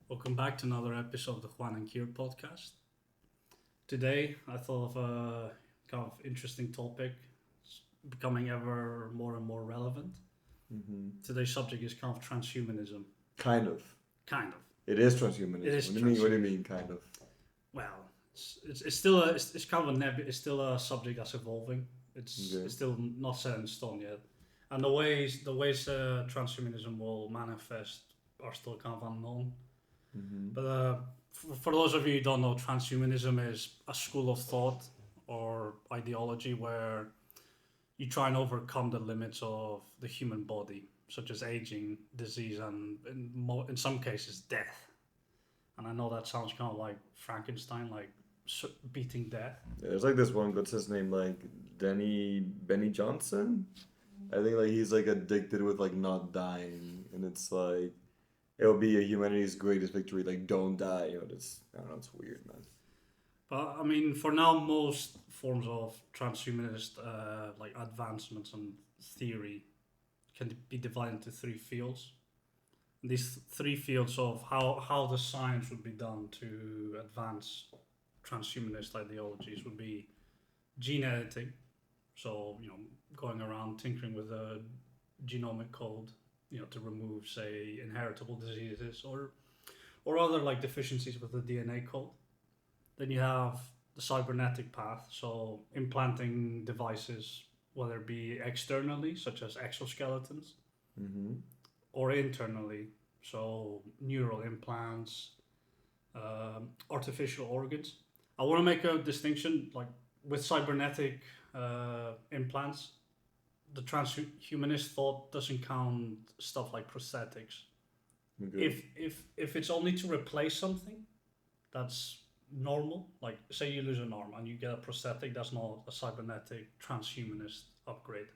Welcome back to another episode of the Juan and Keir podcast. Today, I thought of a kind of interesting topic. It's becoming ever more and more relevant. Today's subject is kind of transhumanism. Kind of. Kind of. It is transhumanism. It is What do you mean? What do you mean? Kind of. Well, it's still it's kind of it's still a subject that's evolving. It's still not set in stone yet, and the ways transhumanism will manifest are still kind of unknown. But for those of you who don't know, transhumanism is a school of thought or ideology where you try and overcome the limits of the human body, such as aging, disease, and in some cases, death. And I know that sounds kind of like Frankenstein, like beating death. Yeah, there's like this one. What's his name? Like Benny Johnson. I think like he's like addicted with like not dying, and it's like it'll be a humanity's greatest victory. Like don't die. It's I don't know. It's weird, man. But I mean, for now, most forms of transhumanist like advancements and theory can be divided into three fields. These three fields of how the science would be done to advance transhumanist ideologies would be gene editing, so going around tinkering with the genomic code, to remove say inheritable diseases or other like deficiencies with the DNA code. Then you have the cybernetic path, so implanting devices, whether it be externally, such as exoskeletons, or internally, so neural implants, artificial organs. I want to make a distinction, like with cybernetic implants, the transhumanist thought doesn't count stuff like prosthetics. Okay. If it's only to replace something, that's normal. Like say you lose an arm and you get a prosthetic, that's not a cybernetic transhumanist upgrade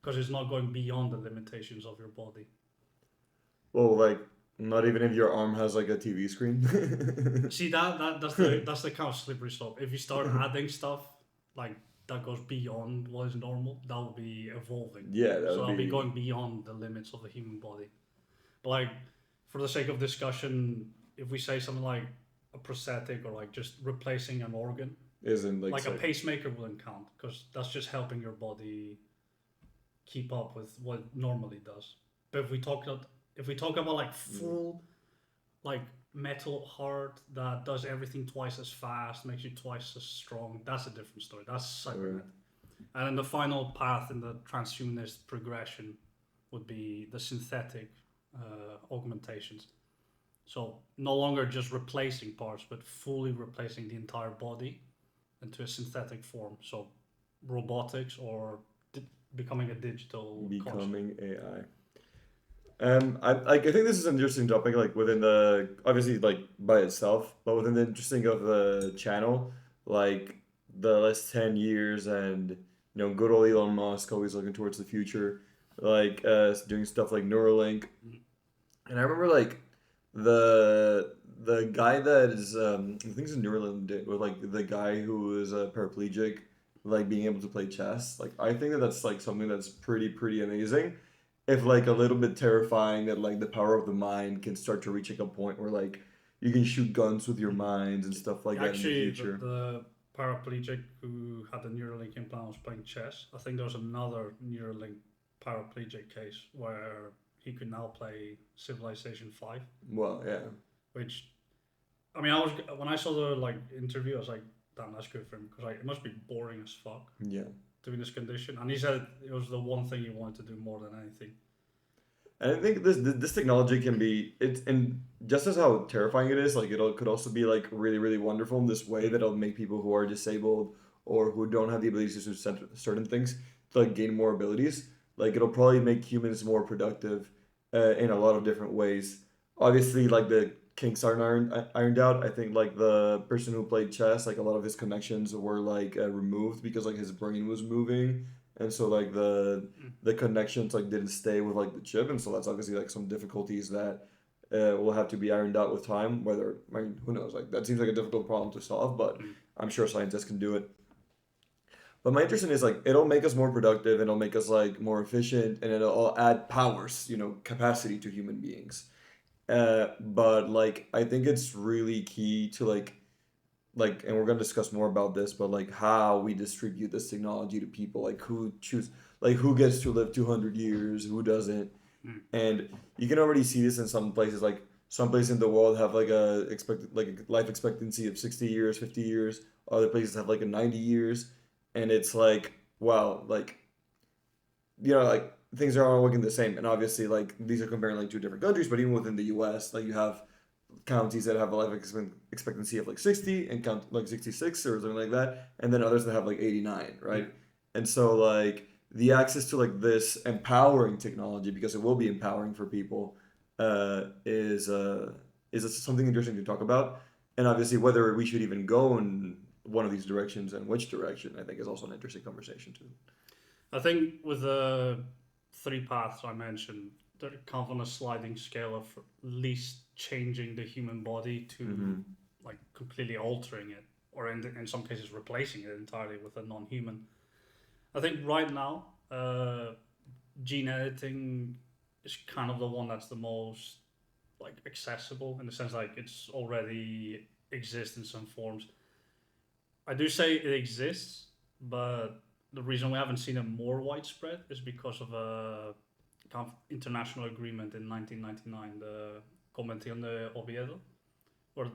because it's not going beyond the limitations of your body. Well, like not even if your arm has like a TV screen. See that's the kind of slippery slope. If you start adding stuff like that goes beyond what is normal, that will be evolving. Yeah, so that'll be going beyond the limits of the human body. But like for the sake of discussion, if we say something like a prosthetic or like just replacing an organ, isn't like a pacemaker wouldn't count because that's just helping your body keep up with what it normally does. But if we talk about like full like metal heart that does everything twice as fast, makes you twice as strong, that's a different story. That's cybernetic. And then the final path in the transhumanist progression would be the synthetic augmentations. So no longer just replacing parts, but fully replacing the entire body into a synthetic form. So robotics or becoming a digital becoming concept. AI. I think this is an interesting topic, like within the obviously like by itself, but within the interesting of the channel, like the last 10 years, and good old Elon Musk always looking towards the future, like doing stuff like Neuralink, and I remember like the guy that is I think it's Neuralink with like the guy who is a paraplegic, like being able to play chess. Like I think that's like something that's pretty amazing. If like a little bit terrifying that like the power of the mind can start to reach like a point where like you can shoot guns with your minds and stuff like that in the future. The paraplegic who had the Neuralink implant was playing chess. I think there was another Neuralink paraplegic case where he could now play Civilization 5. Well, yeah. Which, I mean, when I saw the like interview, I was like, damn, that's good for him because like it must be boring as fuck. Yeah. Doing this condition, and he said it was the one thing he wanted to do more than anything. And I think this technology can be and just as how terrifying it is, like it could also be like really wonderful in this way that it'll make people who are disabled or who don't have the ability to do certain things to like gain more abilities. Like it'll probably make humans more productive in a lot of different ways. Obviously, like the kinks aren't ironed out. I think like the person who played chess, like a lot of his connections were like removed because like his brain was moving, and so like the connections like didn't stay with like the chip, and so that's obviously like some difficulties that will have to be ironed out with time. Whether I mean, who knows? Like that seems like a difficult problem to solve, but I'm sure scientists can do it. But my interest is like it'll make us more productive, it'll make us like more efficient, and it'll add powers, capacity to human beings. But like I think it's really key to and we're gonna discuss more about this, but like how we distribute this technology to people, like who gets to live 200 years, who doesn't. Mm. And you can already see this in some places, like some places in the world have like a life expectancy of 60 years, 50 years. Other places have like a 90 years, and it's like wow, like like things are all looking the same. And obviously, like these are comparing like two different countries, but even within the U.S., like you have counties that have a life expectancy of like 60 and count like 66 or something like that, and then others that have like 89, right? Yeah. And so like the access to like this empowering technology, because it will be empowering for people, is something interesting to talk about. And obviously, whether we should even go in one of these directions and which direction, I think is also an interesting conversation too. I think with the three paths I mentioned, they're kind of on a sliding scale of least changing the human body to Mm-hmm. like completely altering it, or in some cases replacing it entirely with a non-human. I think right now, gene editing is kind of the one that's the most like accessible in the sense like it's already exists in some forms. I do say it exists, but the reason we haven't seen it more widespread is because of a kind of international agreement in 1999, the Convención de Oviedo, where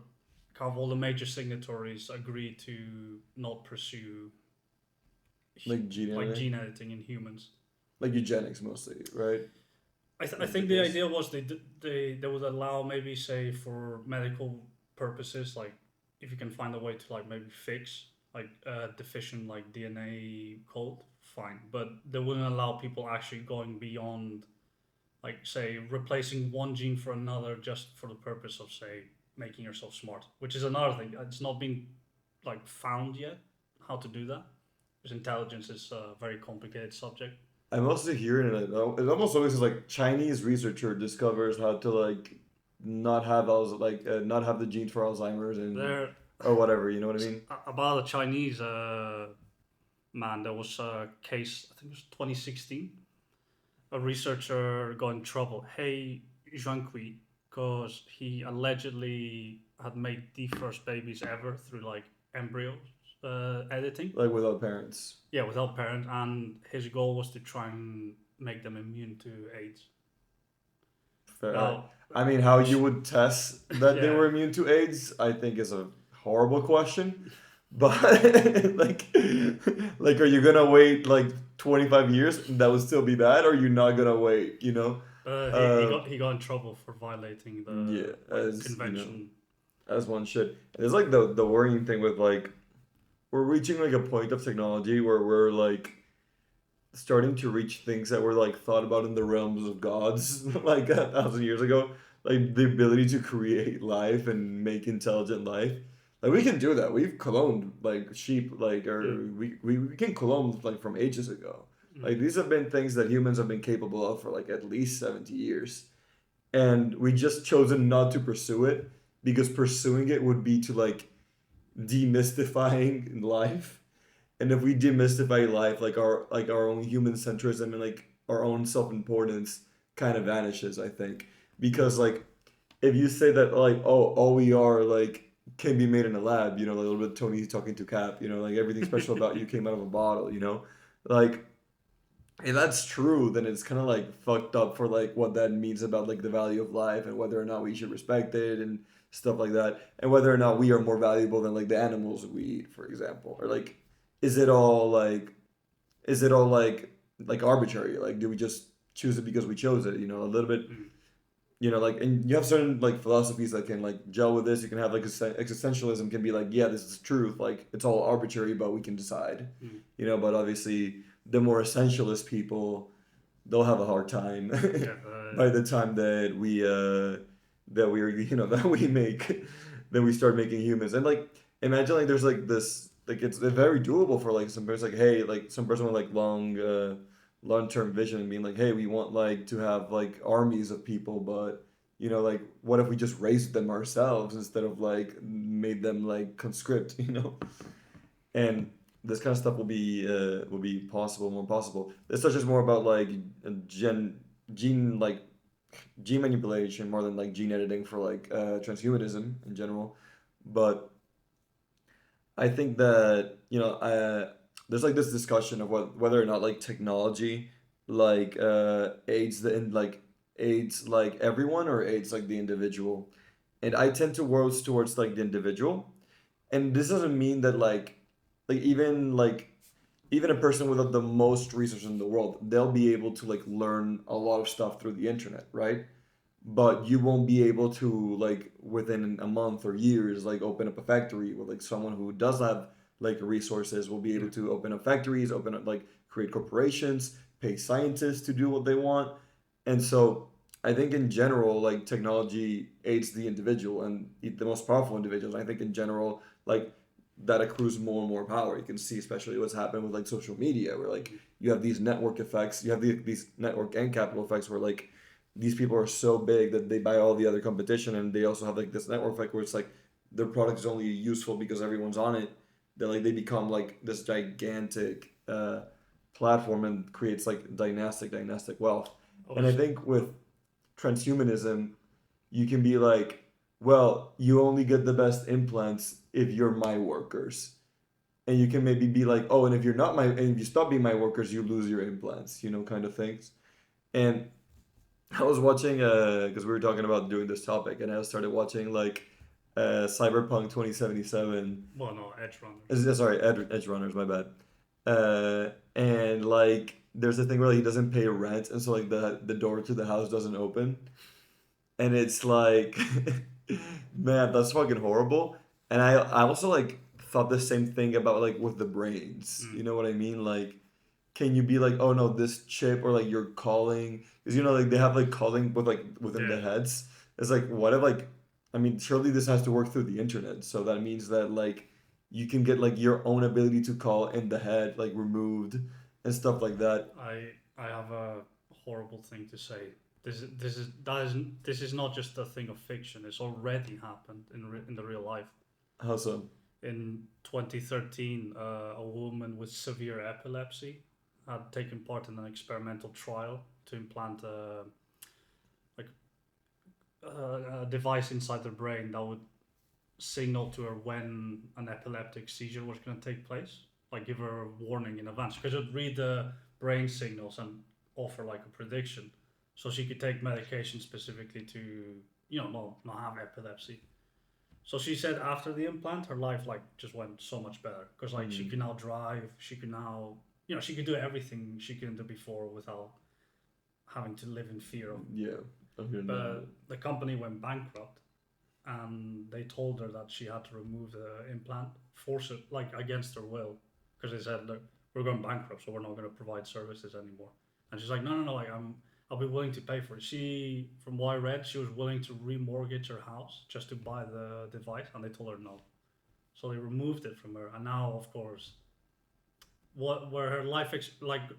kind of all the major signatories agreed to not pursue Like gene like editing, gene editing in humans. like eugenics mostly, right? I Is the think the case. idea was they would allow maybe say for medical purposes, like if you can find a way to like maybe fix like deficient like DNA code, fine, but they wouldn't allow people actually going beyond like say replacing one gene for another just for the purpose of say making yourself smart, which is another thing. It's not been like found yet how to do that because intelligence is a very complicated subject. I'm also hearing it almost always is like Chinese researcher discovers how to like not have the gene for Alzheimer's and There or whatever. You know what I mean? about a Chinese man, there was a case, I think it was 2016. A researcher got in trouble. Hey, Juan, because he allegedly had made the first babies ever through like embryo editing. Like without parents. Yeah, without parent, and his goal was to try and make them immune to AIDS. Fair. Now, I mean, how you which would test that they yeah, were immune to AIDS, I think, is a horrible question. But like, are you gonna wait like 25 years? And that would still be bad, or you're not gonna wait? You know? he Uh, he got in trouble for violating yeah, the like convention. as one should. And it's like the worrying thing with like we're reaching like a point of technology where we're like starting to reach things that were like thought about in the realms of gods like 1,000 years ago, like the ability to create life and make intelligent life. Like we can do that. We've cloned like sheep, like Mm, or we can clone like from ages ago. mm, Like these have been things that humans have been capable of for like at least 70 years, and we just chosen not to pursue it because pursuing it would be to like demystifying life. And if we demystify life, like our own human centrism and like our own self importance kind of vanishes, I think. Because like if you say that like all we are like can be made in a lab, like a little bit Tony talking to Cap, like everything special about you came out of a bottle, like if that's true, then it's kind of like fucked up for like what that means about like the value of life and whether or not we should respect it and stuff like that, and whether or not we are more valuable than like the animals we eat, for example, or like is it all like is it all like arbitrary? Like do we just choose it because we chose it? A little bit. mm, Like, and you have certain like philosophies that can like gel with this. You can have like existentialism can be like, yeah, this is truth. Like it's all arbitrary, but we can decide. mm. But obviously the more essentialist people, they'll have a hard time Yeah, by the time that we are that we make that we start making humans. And like imagine like there's like this like it's very doable for like some person, like hey, like some person with like long-term vision and being like, hey, we want like to have like armies of people, but like what if we just raised them ourselves instead of like made them like conscript, and this kind of stuff will be possible, more possible. This touches more about like gene like gene manipulation more than like gene editing for like transhumanism in general. But I think that there's like this discussion of whether or not like technology like aids the in like aids like everyone or aids like the individual, and I tend to work towards like the individual. And this doesn't mean that like even a person with the most resources in the world, they'll be able to like learn a lot of stuff through the internet, right? But you won't be able to like within a month or years like open up a factory with like someone who does have like resources will be able Yeah. to open up factories, open up like create corporations, pay scientists to do what they want. And so I think in general like technology aids the individual and the most powerful individuals. I think in general like that accrues more and more power. You can see especially what's happened with like social media where like you have these network effects, you have these network and capital effects where like these people are so big that they buy all the other competition, and they also have like this network effect where it's like their product is only useful because everyone's on it. That like they become like this gigantic platform and creates like dynastic wealth. And I Obviously. think with transhumanism, you can be like, well, you only get the best implants if you're my workers. And you can maybe be like, oh, and if you're not my, and if you stop being my workers, you lose your implants, kind of things. And I was watching because we were talking about doing this topic, and I started watching like Cyberpunk 2077. Well, no, Edge Runners. Sorry, Edge Runners, my bad. And like, there's a thing where like, he doesn't pay rent, and so like the door to the house doesn't open, and it's like, man, that's fucking horrible. And I also like thought the same thing about like with the brains. Mm. You know what I mean? Like, can you be like, oh no, this chip or like you're calling because like they have like calling with like within the Yeah. heads. It's like what if like I mean surely this has to work through the internet, so that means that like you can get like your own ability to call in the head like removed and stuff like that. I have a horrible thing to say. This is not just a thing of fiction. It's already happened in the real life. How so? In 2013, a woman with severe epilepsy had taken part in an experimental trial to implant like a device inside their brain that would signal to her when an epileptic seizure was going to take place, like give her a warning in advance, because it would read the brain signals and offer like a prediction, so she could take medication specifically to not have epilepsy. So she said after the implant, her life like just went so much better because like she Mm, can now drive, she can now she could do everything she couldn't do before without having to live in fear of. yeah, I'm hearing that. But the company went bankrupt, and they told her that she had to remove the implant, force it like against her will, because they said, look, we're going bankrupt, so we're not going to provide services anymore. And she's like, no, no, no, like I'll be willing to pay for it. She, from what I read, she was willing to remortgage her house just to buy the device, and they told her no. So they removed it from her, and now, of course, where her like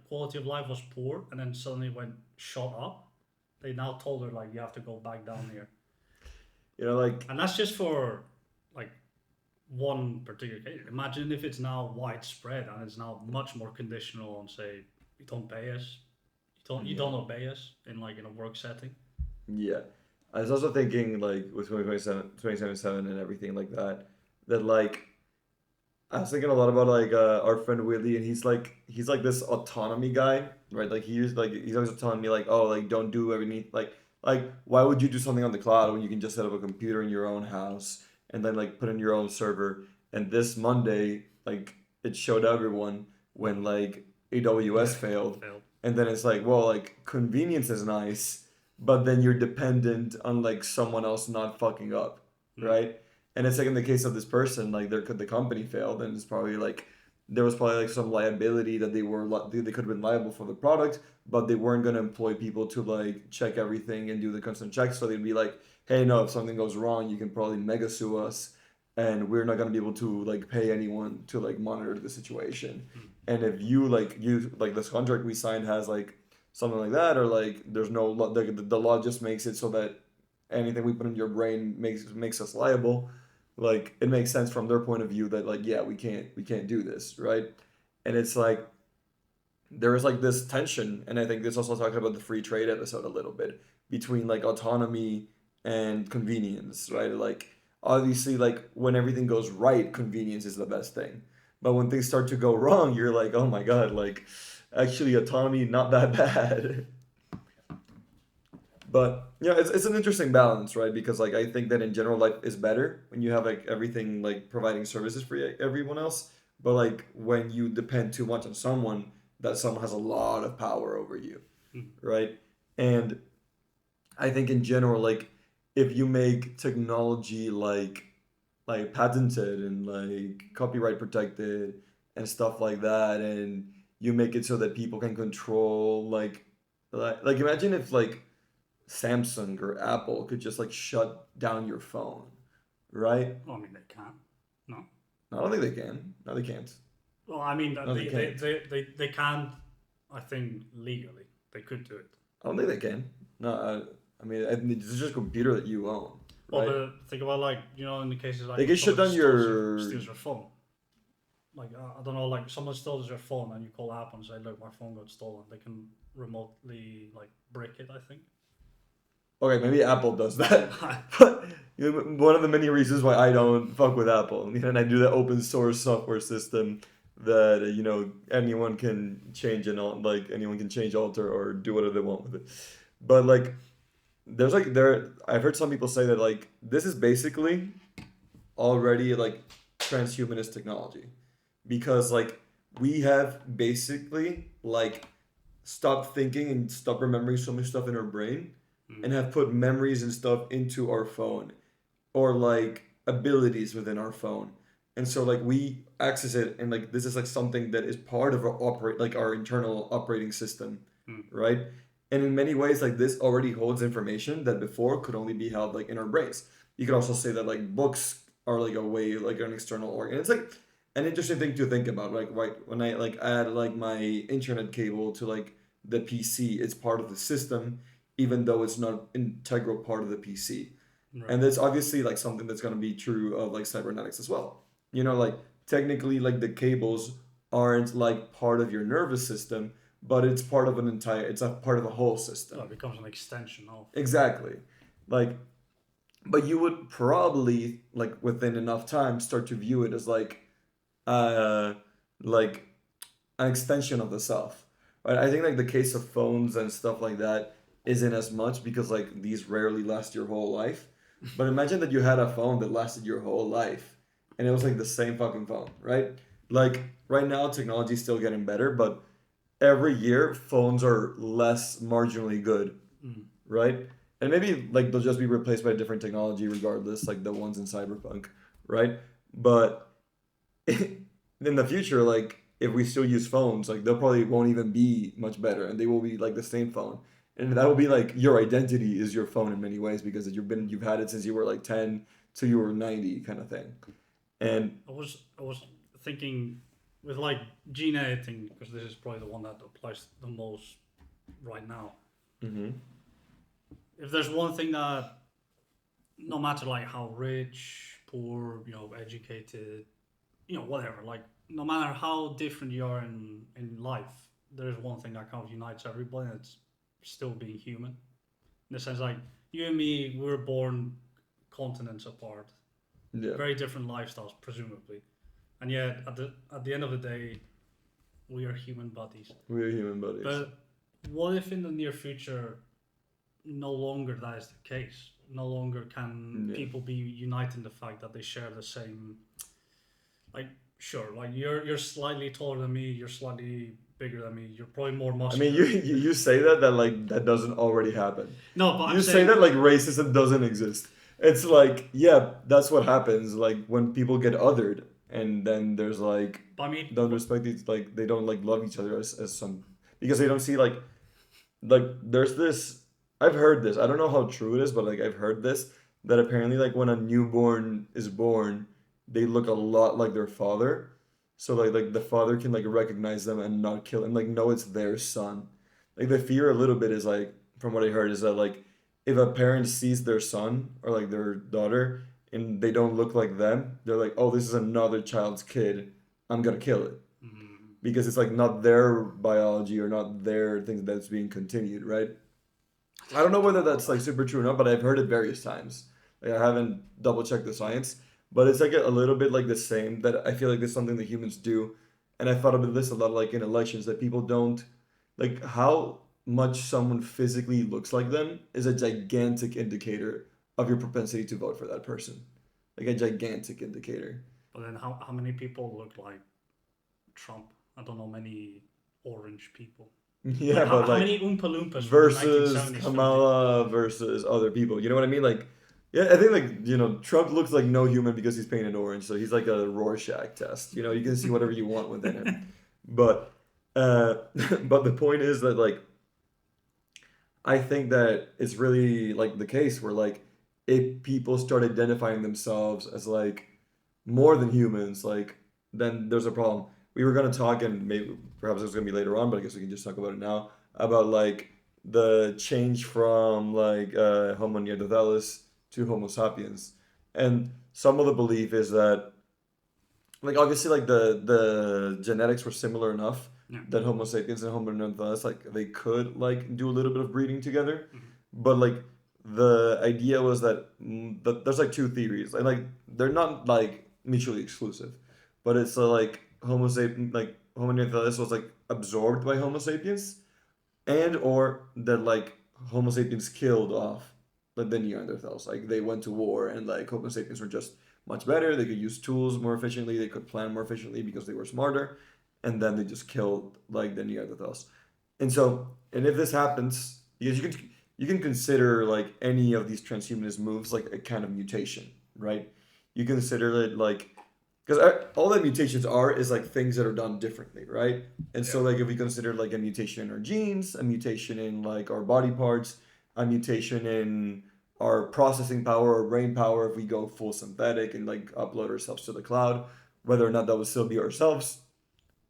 quality of life was poor, and then suddenly went shot up. They now told her like you have to go back down here, Like and that's just for like one particular case. Imagine if it's now widespread and it's now much more conditional on, say, you don't pay us, you yeah, don't obey us in like in a work setting. yeah. I was also thinking like with 2077 and everything like that, that like I was thinking a lot about like our friend Willie, and he's like this autonomy guy, right? Like he's always telling me like, oh, like don't do everything like why would you do something on the cloud when you can just set up a computer in your own house and then like put in your own server? And this Monday, like it showed everyone when like AWS Yeah, failed, failed. and then it's like, well, like convenience is nice, but then you're dependent on like someone else not fucking up, Mm. right? And it's like in the case of this person, like the company failed, and it's probably like there was probably like some liability that they could have been liable for the product, but they weren't going to employ people to like check everything and do the constant checks. So they'd be like, hey, no, if something goes wrong, you can probably mega sue us, and we're not going to be able to like pay anyone to like monitor the situation. Mm. And if you like this contract we signed has like something like that, or like there's no the law just makes it so that anything we put in your brain makes us liable, like it makes sense from their point of view that like yeah we can't do this, right? And it's like there is like this tension, and I think this also talks about the free trade episode a little bit, between like autonomy and convenience, right? Like obviously like when everything goes right, convenience is the best thing. But when things start to go wrong, you're like, oh my God, like actually autonomy not that bad. But yeah, it's an interesting balance, right? Because like I think that in general life is better when you have like everything like providing services for everyone else. But like when you depend too much on someone, that someone has a lot of power over you, Mm. right? And I think in general, like if you make technology like patented and like copyright protected and stuff like that, and you make it so that people can control like imagine if like Samsung or Apple could just like shut down your phone, right? Well, I mean, they can. No. I don't think they can. No, they can't. Well, I mean, No, they can't. they can, I think, legally. They could do it. I don't think they can. No, I mean, it's just a computer that you own, Well, right? but think about, like, you know, in the cases like They can shut someone down your. steals your phone. Like, I don't know, like someone steals your phone and you call Apple and say, look, my phone got stolen. They can remotely, like, brick it, I think. Okay, maybe Apple does that, but one of the many reasons why I don't fuck with Apple, and I do the open source software system that anyone can change and all, like anyone can change, alter, or do whatever they want with it. But like, there's like I've heard some people say that like this is basically already like transhumanist technology, because like we have basically like stopped thinking and stopped remembering so much stuff in our brain and have put memories and stuff into our phone or like abilities within our phone. And so like we access it and like this is like something that is part of our our internal operating system, right? And in many ways like this already holds information that before could only be held like in our brains. You could also say that like books are like a way like an external organ. It's like an interesting thing to think about. Like right when I like add like my internet cable to like the PC, it's part of the system even though it's not integral part of the PC. Right. And that's obviously like something that's going to be true of like cybernetics as well. Like technically like the cables aren't like part of your nervous system, but it's part of it's a part of a whole system. It becomes an extension of. Exactly. Like, but you would probably like within enough time start to view it as like an extension of the self. Right? I think like the case of phones and stuff like that isn't as much because like these rarely last your whole life. But imagine that you had a phone that lasted your whole life and it was like the same fucking phone, right? Like right now technology is still getting better, but every year phones are less marginally good, right? And maybe like they'll just be replaced by a different technology regardless, like the ones in Cyberpunk, right? But in the future, like if we still use phones, like they'll probably won't even be much better and they will be like the same phone. And that will be like your identity is your phone in many ways because you've had it since you were like 10 till you were 90 kind of thing. And I was thinking with like gene editing, because this is probably the one that applies the most right now. Mm-hmm. If there's one thing that no matter like how rich, poor, educated, whatever, like no matter how different you are in life, there's one thing that kind of unites everybody, and it's still being human. In the sense, like you and me, we were born continents apart, very different lifestyles, presumably, and yet at the end of the day, we are human bodies. We are human bodies. But what if in the near future, no longer that is the case? No longer can people be united in the fact that they share the same. Like, sure, like you're slightly taller than me, you're slightly bigger than me, you're probably more muscular. I mean, you say that like that doesn't already happen. No, but you say that like racism doesn't exist. It's like, yeah, that's what happens. Like when people get othered, and then there's like, don't respect each, like they don't like love each other as some, because they don't see like there's this. I've heard this. I don't know how true it is, but like I've heard this that apparently like when a newborn is born, they look a lot like their father. So like the father can like recognize them and not kill and like know it's their son. Like the fear a little bit is like, from what I heard, is that like if a parent sees their son or like their daughter and they don't look like them, they're like, oh, this is another child's kid, I'm gonna kill it. Because it's like not their biology or not their thing that's being continued, right? I don't know whether that's like super true or not, but I've heard it various times. Like I haven't double checked the science, but it's like a little bit like the same that I feel like there's something that humans do, and I thought about this a lot like in elections that people don't like how much someone physically looks like them is a gigantic indicator of your propensity to vote for that person, like a gigantic indicator. But then how many people look like Trump? I don't know many orange people. Like Yeah, but how like many Oompa Loompas from the versus 1970s from the Kamala versus other people. You know what I mean? Like, yeah, I think like Trump looks like no human because he's painted orange, so he's like a Rorschach test. You can see whatever you want within him. But but the point is that like I think that it's really like the case where like if people start identifying themselves as like more than humans, like then there's a problem. We were gonna talk and maybe perhaps it's gonna be later on, but I guess we can just talk about it now about like the change from like Homo neanderthalis to Homo sapiens, and some of the belief is that like obviously like the genetics were similar enough yeah. that Homo sapiens and Homo neanderthalis like they could like do a little bit of breeding together, Mhm. but like the idea was that there's like two theories and like they're not like mutually exclusive, but it's like Homo sapien like Homo neanderthalis was like absorbed by Homo sapiens, and or that like Homo sapiens killed off like the Neanderthals. Like they went to war and like Homo sapiens were just much better. They could use tools more efficiently. They could plan more efficiently because they were smarter, and then they just killed like the Neanderthals. And if this happens, because you can consider like any of these transhumanist moves like a kind of mutation, right? You consider it like because all that mutations are is like things that are done differently, right? And so Yeah. like if we consider like a mutation in our genes, a mutation in like our body parts, a mutation in our processing power or brain power, if we go full synthetic and like upload ourselves to the cloud, whether or not that would still be ourselves,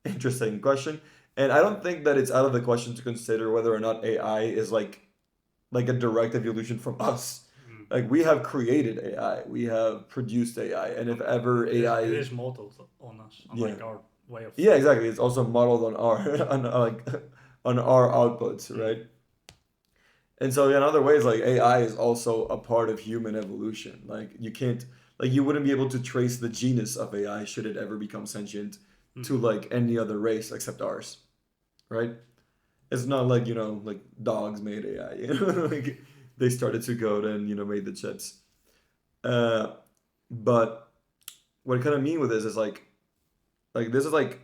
interesting question. And I don't think that it's out of the question to consider whether or not AI is like a direct evolution from us. Mm. Like we have created AI, we have produced AI, and if ever AI, It is modeled on us, on yeah, like our way of yeah, thinking. exactly. It's also modeled on our on like on our outputs, Mm. right? And so in other ways, like AI is also a part of human evolution. Like you can't like you wouldn't be able to trace the genus of AI should it ever become sentient Mm. to like any other race except ours, right? It's not like like dogs made AI. Like they started to code and made the chips. Uh, but what I kind of mean with this is like this is like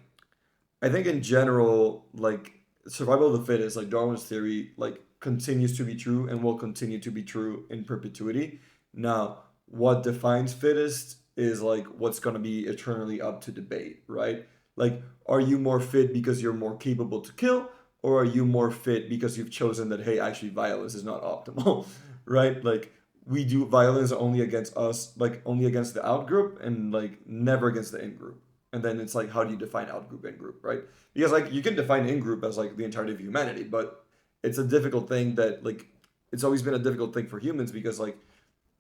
I think in general like survival of the fittest, like Darwin's theory, like continues to be true and will continue to be true in perpetuity. Now, what defines fittest is like what's going to be eternally up to debate, right? Like, are you more fit because you're more capable to kill, or are you more fit because you've chosen that hey, actually violence is not optimal, right? Like we do violence only against us, like only against the out group and like never against the in group. And then it's like, how do you define out group, in group, right? Because like you can define in group as like the entirety of humanity, but it's a difficult thing that like it's always been a difficult thing for humans because like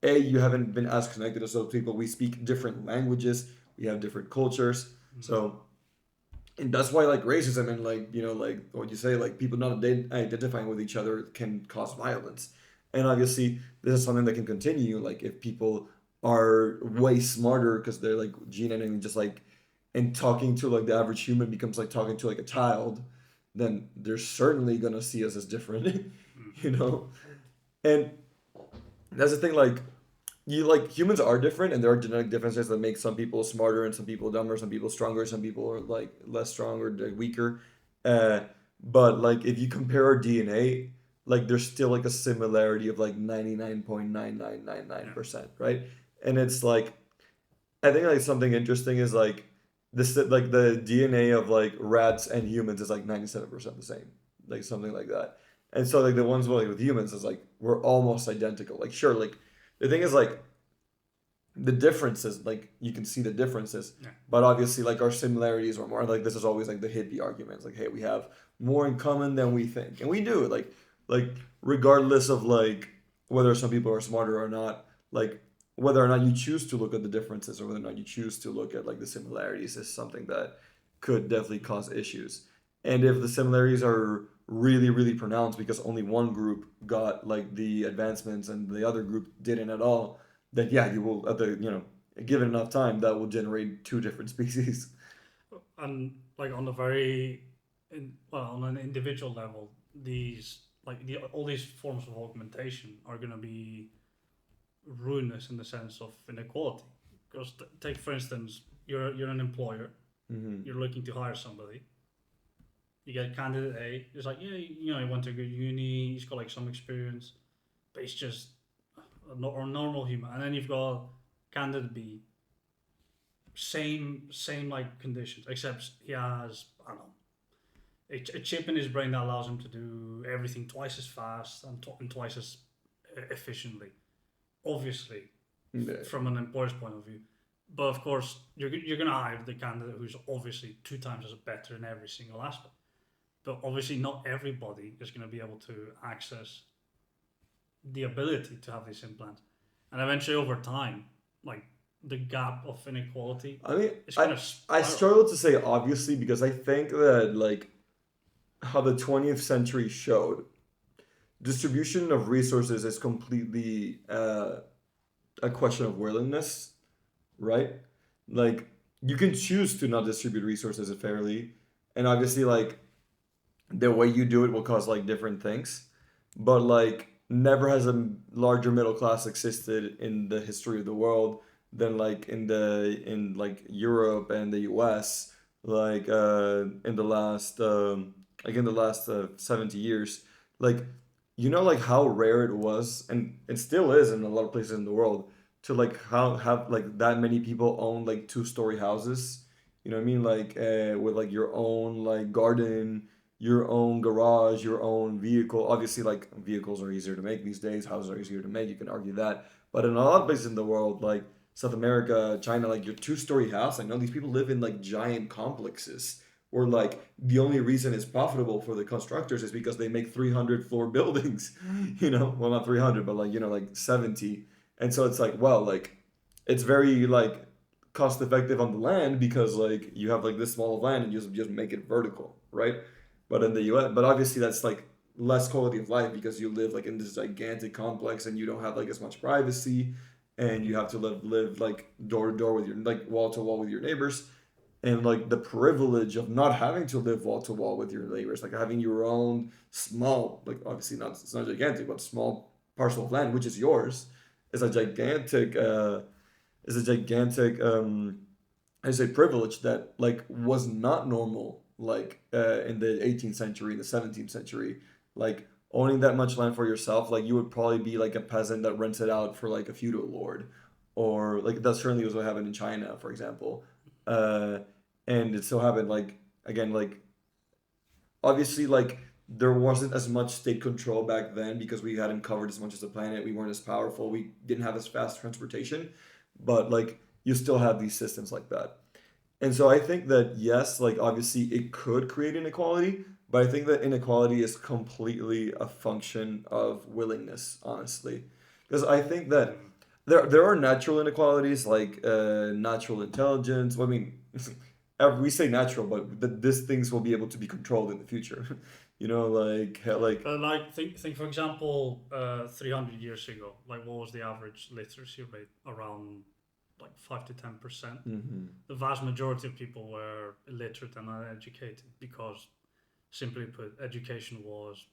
a you haven't been as connected as those people. We speak different languages, we have different cultures, Mm. so and that's why like racism and like like what you say like people not identifying with each other can cause violence, and obviously this is something that can continue like if people are way smarter because they're like gene editing just like and talking to like the average human becomes like talking to like a child, then they're certainly gonna see us as different. Mm. you know and that's the thing like you like humans are different and there are genetic differences that make some people smarter and some people dumber, some people stronger, some people are like less strong or like, weaker, uh but like if you compare our DNA, like there's still like a similarity of like Yeah. 99.9999%, right? And it's like I think like something interesting is like this like the DNA of like rats and humans is like 97% the same, like something like that. And so like the ones with humans is like we're almost identical. Like sure, like the thing is like the differences, like you can see the differences, Yeah. but obviously like our similarities are more like this is always like the hippie arguments, like hey we have more in common than we think, and we do like regardless of like whether some people are smarter or not, like whether or not you choose to look at the differences or whether or not you choose to look at like the similarities is something that could definitely cause issues. And if the similarities are really, really pronounced because only one group got like the advancements and the other group didn't at all, then yeah, you will at the given enough time that will generate two different species. And like on the very, on an individual level, these all these forms of augmentation are going to be ruinous in the sense of inequality. Because take for instance, you're an employer, Mm-hmm. you're looking to hire somebody. You get candidate A. It's like, yeah, he went to a good uni, he's got like some experience, but he's just a normal human. And then you've got candidate B, same like conditions, except he has, I don't know, a chip in his brain that allows him to do everything twice as fast and twice as efficiently. Obviously, Yeah. from an employer's point of view. But of course, you're going to hire the candidate who's obviously 2 times as better in every single aspect. But obviously, not everybody is going to be able to access the ability to have these implants. And eventually, over time, like the gap of inequality I mean, is going to I spiral. struggle to say obviously because I think that like how the 20th century showed, distribution of resources is completely a question of willingness, right? Like you can choose to not distribute resources fairly, and obviously like the way you do it will cause like different things, but like never has a larger middle class existed in the history of the world than like in like Europe and the US, like in the last in the last 70 years, like like how rare it was, and it still is in a lot of places in the world, to like how have like that many people own like two-story houses, you know what I mean, like with like your own like garden, your own garage, your own vehicle. Obviously, like vehicles are easier to make these days, houses are easier to make, you can argue that. But in a lot of places in the world, like South America, China, like your two-story house, I know these people live in like giant complexes where like the only reason it's profitable for the constructors is because they make 300 floor buildings, well, not 300, but like, like 70. And so it's like, well, like it's very like cost effective on the land because like you have like this small of land and you just make it vertical, right? But in the US, but obviously that's like less quality of life because you live like in this gigantic complex and you don't have like as much privacy, and you have to live like door to door with your like wall to wall with your neighbors, and like the privilege of not having to live wall to wall with your neighbors, like having your own small, like obviously not, it's not gigantic, but small parcel of land which is yours, is a gigantic I say privilege that like was not normal like in the 18th century, the 17th century. Like owning that much land for yourself, like you would probably be like a peasant that rents it out for like a feudal lord, or like that certainly was what happened in China, for example. uh and it so happened like, again, like obviously like there wasn't as much state control back then because we hadn't covered as much as the planet, we weren't as powerful, we didn't have as fast transportation, but like you still have these systems like that. And so I think that yes, like obviously it could create inequality, but I think that inequality is completely a function of willingness, honestly. Because I think that there are natural inequalities like natural intelligence. Well, I mean, we say natural, but these things will be able to be controlled in the future. Like Like think for example, 300 years ago, like what was the average literacy rate? Around like 5 to 10%. hmm The vast majority of people were illiterate and uneducated because, simply put, education was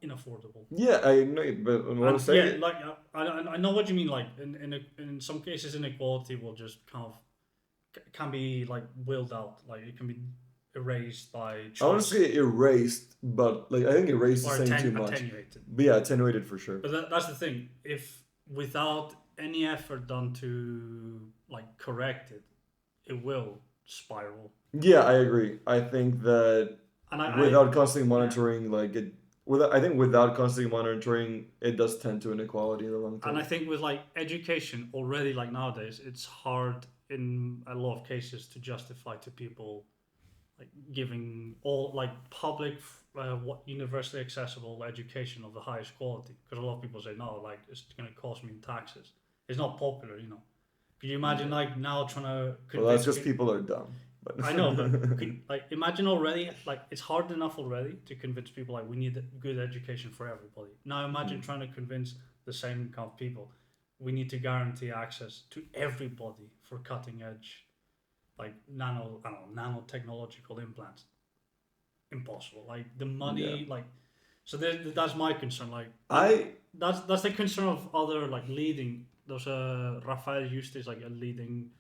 inaffordable. yeah, I know, but what I'm And yeah, saying, like I know what you mean. Like in some cases, inequality will just kind of can be like willed out. Like it can be erased by I want to choice say erased, but like I think erased is or saying too much. attenuated. But yeah, attenuated for sure. But that's the thing. If without any effort done to like correct it, it will spiral. Yeah, I agree. I think that And I without constantly yeah. monitoring, like it, I think without constantly monitoring, it does tend to inequality in the long And I term. think with like education already, like nowadays, it's hard in a lot of cases to justify to people like giving all like public, what universally accessible education of the highest quality. Because a lot of people say no, like it's going to cost me in taxes. It's not popular. Could you imagine Yeah. like now trying to Well, that's convince because people? people are dumb. I know, but like imagine already, like it's hard enough already to convince people like we need good education for everybody. Now imagine trying to convince the same kind of people we need to guarantee access to everybody for cutting edge, like nanotechnological implants. Impossible. Like the Yeah. money, like so that's my concern. Like I that's the concern of other like leading. There's Rafael Euste, like a leading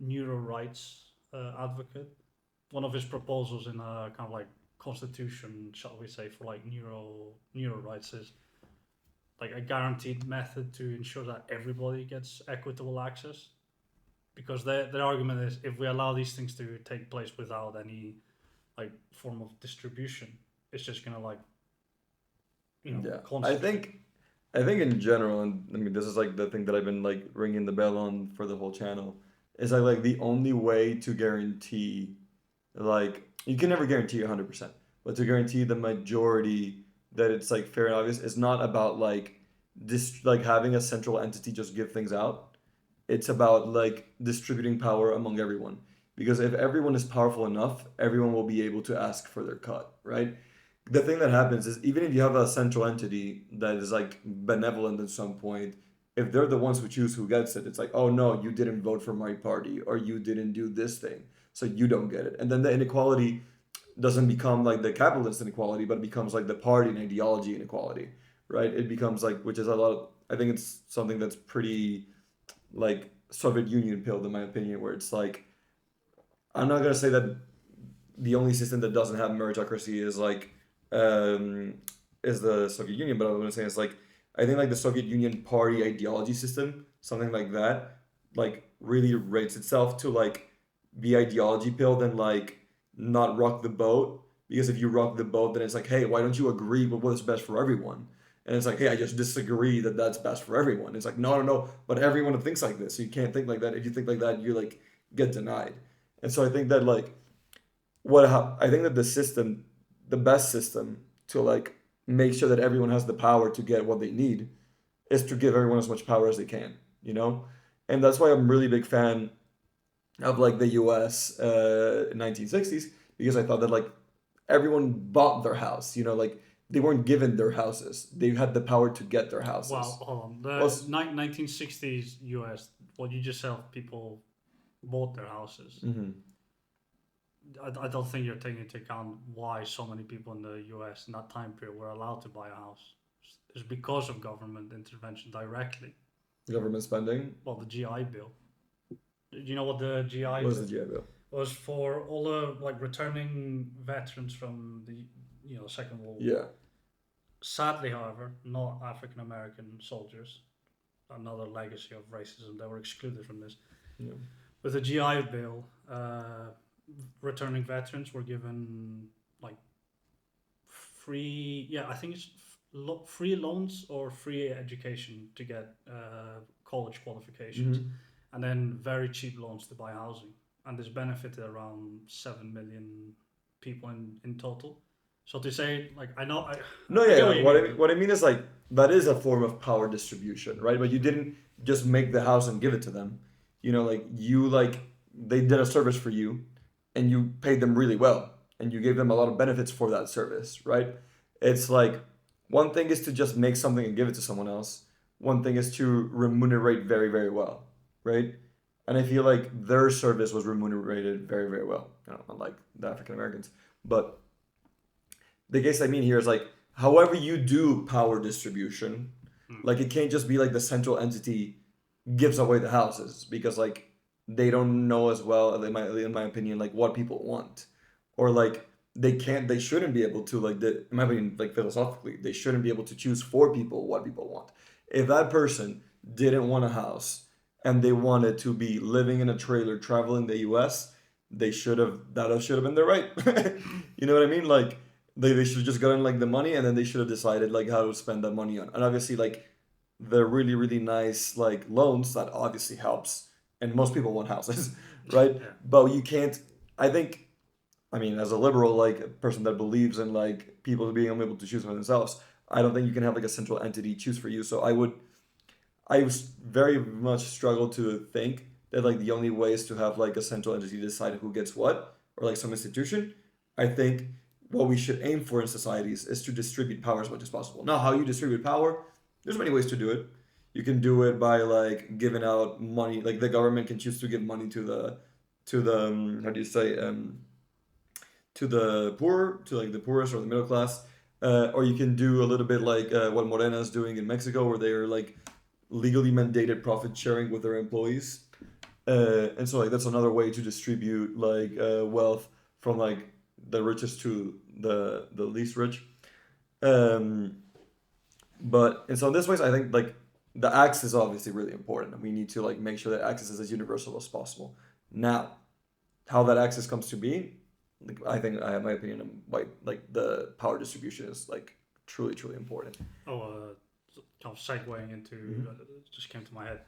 neuro rights advocate. One of his proposals in a kind of like constitution, shall we say, for like neuro rights is like a guaranteed method to ensure that everybody gets equitable access. Because their argument is if we allow these things to take place without any like form of distribution, it's just gonna like yeah. concentrate. I think in general, and I mean this is like the thing that I've been like ringing the bell on for the whole channel, is like the only way to guarantee, like you can never guarantee 100%, but to guarantee the majority that it's like fair and obvious is not about like this like having a central entity just give things out. It's about like distributing power among everyone. Because if everyone is powerful enough, everyone will be able to ask for their cut, right? The thing that happens is even if you have a central entity that is like benevolent at some point, if they're the ones who choose who gets it, it's like, oh no, you didn't vote for my party or you didn't do this thing, so you don't get it. And then the inequality doesn't become like the capitalist inequality, but it becomes like the party and ideology inequality, right? It becomes like, which is a lot of, I think it's something that's pretty like Soviet Union pilled in my opinion, where it's like, I'm not gonna say that the only system that doesn't have meritocracy is like um, is the Soviet Union, but what I'm gonna say is like I think like the Soviet Union party ideology system, something like that, like really rates itself to like be ideology pilled and like not rock the boat. Because if you rock the boat, then it's like, hey, why don't you agree with what's best for everyone? And it's like, hey, I just disagree that that's best for everyone. It's like, no, no, no, but everyone thinks like this. So you can't think like that. If you think like that, you like get denied. And so I think that like I think that the system, the best system to like make sure that everyone has the power to get what they need is to give everyone as much power as they can, you know? And that's why I'm really big fan of like the US 1960s, because I thought that like everyone bought their house, you know, like they weren't given their houses. They had the power to get their Well, houses. hold on. Well, The 1960s US, what you just said, people bought their houses. mhm. I don't think you're taking into account why so many people in the US in that time period were allowed to buy a house. It's because of government intervention directly. Government spending. Well, the GI Bill. Do you know what the GI What was Bill the GI Bill? was? For all the like returning veterans from the Second World War. Yeah. Sadly, however, not African American soldiers. Another legacy of racism. They were excluded from this. Yeah. With the GI Bill, returning veterans were given like free. Yeah, I think it's free loans or free education to get college qualifications, and then very cheap loans to buy housing. And this benefited around 7 million people in total. So to say, like, I know, No, I get yeah. what you What mean. what I mean is like that is a form of power distribution, right? But you didn't just make the house and give it to them. You know, like you like they did a service for you, and you paid them really well, and you gave them a lot of benefits for that service, right? It's like one thing is to just make something and give it to someone else. One thing is to remunerate very, very well, right? And I feel like their service was remunerated very, very well. You know, unlike the African Americans, but the case I mean here is like however you do power distribution, like it can't just be like the central entity gives away the houses because like they don't know as well, in my opinion, like what people want. Or like they shouldn't be able to like in my opinion, like philosophically, they shouldn't be able to choose for people what people want. If that person didn't want a house and they wanted to be living in a trailer traveling the US, that should have been their right. You know what I mean? Like they should have just gotten like the money and then they should have decided like how to spend that money on. And obviously like the really really nice like loans that obviously helps, and most people want houses, right? Yeah. But you can't. I think, I mean, as a liberal, like a person that believes in like people being able to choose for themselves, I don't think you can have like a central entity choose for you. So I very much struggle to think that like the only way is to have like a central entity decide who gets what, or like some institution. I think what we should aim for in societies is to distribute power as much as possible. Now, how you distribute power, there's many ways to do it. You can do it by like giving out money, like the government can choose to give money to the how do you say to the poor, to like the poorest or the middle class, or you can do a little bit like what Morena is doing in Mexico, where they are like legally mandated profit sharing with their employees, and so like that's another way to distribute like wealth from like the richest to the least rich. Um, but and so in this ways, I think like the access is obviously really important, and we need to like make sure that access is as universal as possible. Now, how that access comes to be, like, I think I have my opinion on why like the power distribution is like truly important. Kind of segueing into just came to my head.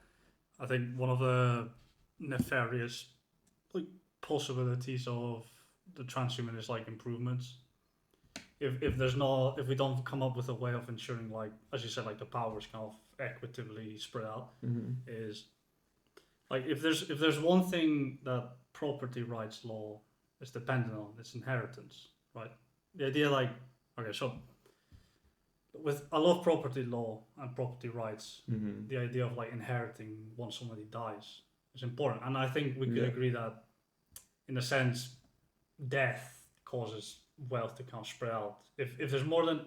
I think one of the nefarious like possibilities of the transhumanist like improvements, if we don't come up with a way of ensuring, like as you said, like the power is kind of equitably spread out, is like if there's one thing that property rights law is dependent on, it's inheritance, right? The idea, like, okay, so with a lot of property law and property rights, the idea of like inheriting once somebody dies is important, and I think we could agree that, in a sense, death causes wealth to kind of spread out. If there's more than,